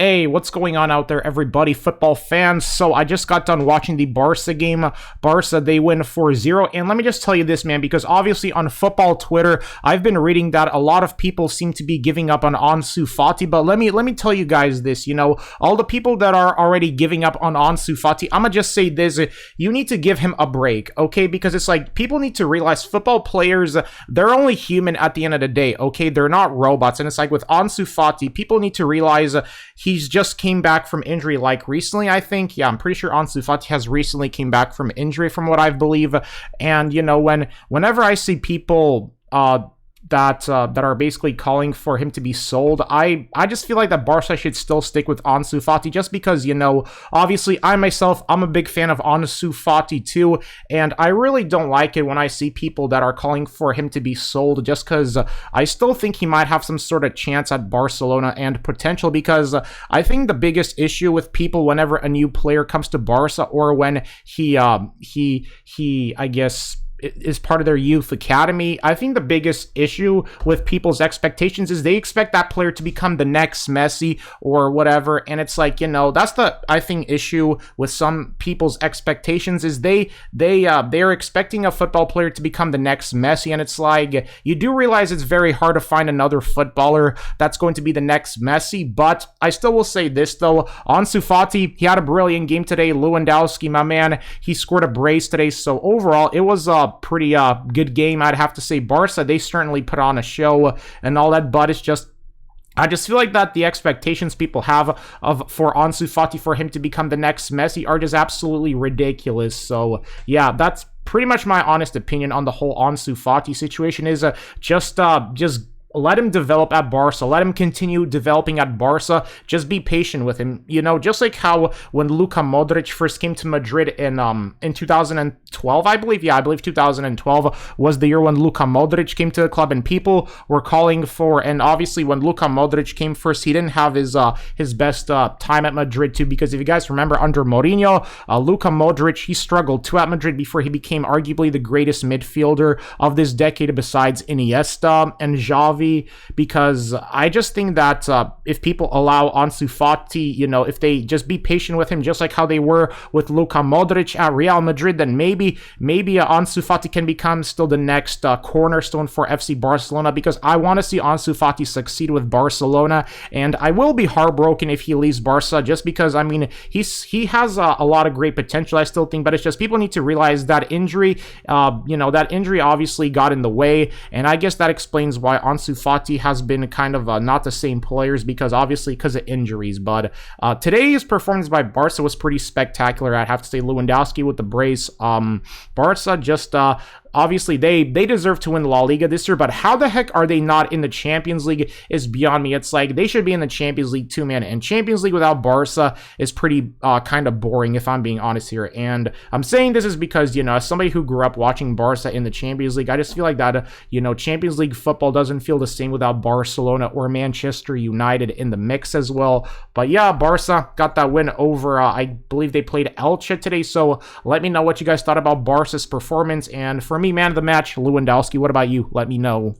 Hey, what's going on out there, everybody, football fans? So I just got done watching the Barca game. Barca, they win 4-0. And let me just tell you this, man, because obviously on football Twitter, I've been reading that a lot of people seem to be giving up on Ansu Fati. But let me tell you guys this, all the people that are already giving up on Ansu Fati, I'm going to just say this, you need to give him a break, okay? Because it's like, people need to realize football players, they're only human at the end of the day, okay? They're not robots. And it's like with Ansu Fati, people need to realize he's just came back from injury like recently, I think. Yeah, I'm pretty sure Ansu Fati has recently came back from injury from what I believe. And, whenever I see people that are basically calling for him to be sold, I just feel like that Barca should still stick with Ansu Fati just because, obviously I'm a big fan of Ansu Fati too, and I really don't like it when I see people that are calling for him to be sold just because I still think he might have some sort of chance at Barcelona and potential, because I think the biggest issue with people whenever a new player comes to Barca or when he I guess is part of their youth academy, I think the biggest issue with people's expectations is they expect that player to become the next Messi or whatever, and it's like, that's the, I think, issue with some people's expectations is they're expecting a football player to become the next Messi, and it's like, you do realize it's very hard to find another footballer that's going to be the next Messi. But I still will say this though, Ansu Fati, he had a brilliant game today. Lewandowski, my man, he scored a brace today, so overall it was a pretty good game, I'd have to say. Barca, they certainly put on a show and all that, but it's just, I just feel like that the expectations people have for Ansu Fati for him to become the next Messi are just absolutely ridiculous. So yeah, that's pretty much my honest opinion on the whole Ansu Fati situation. Is just let him develop at Barca. Let him continue developing at Barca. Just be patient with him. Just like how when Luka Modric first came to Madrid in 2012, I believe. Yeah, I believe 2012 was the year when Luka Modric came to the club and people were calling for, and obviously when Luka Modric came first, he didn't have his best time at Madrid too, because if you guys remember, under Mourinho, Luka Modric, he struggled too at Madrid before he became arguably the greatest midfielder of this decade besides Iniesta and Xavi. Because I just think that if people allow Ansu Fati, if they just be patient with him, just like how they were with Luka Modric at Real Madrid, then maybe Ansu Fati can become still the next cornerstone for FC Barcelona, because I want to see Ansu Fati succeed with Barcelona, and I will be heartbroken if he leaves Barca, just because, I mean, he has a lot of great potential, I still think, but it's just people need to realize that injury, that injury obviously got in the way, and I guess that explains why Ansu Fati has been kind of not the same players, because of injuries. But today's performance by Barca was pretty spectacular. I'd have to say Lewandowski with the brace. Barca just obviously they deserve to win La Liga this year, but how the heck are they not in the Champions League is beyond me. It's like they should be in the Champions League too, man. And Champions League without Barca is pretty kind of boring, if I'm being honest here. And I'm saying this is because, as somebody who grew up watching Barca in the Champions League, I just feel like that, Champions League football doesn't feel the same without Barcelona or Manchester United in the mix as well. But yeah, Barca got that win over, I believe they played Elche today. So let me know what you guys thought about Barca's performance. And for me, man of the match, Lewandowski. What about you? Let me know.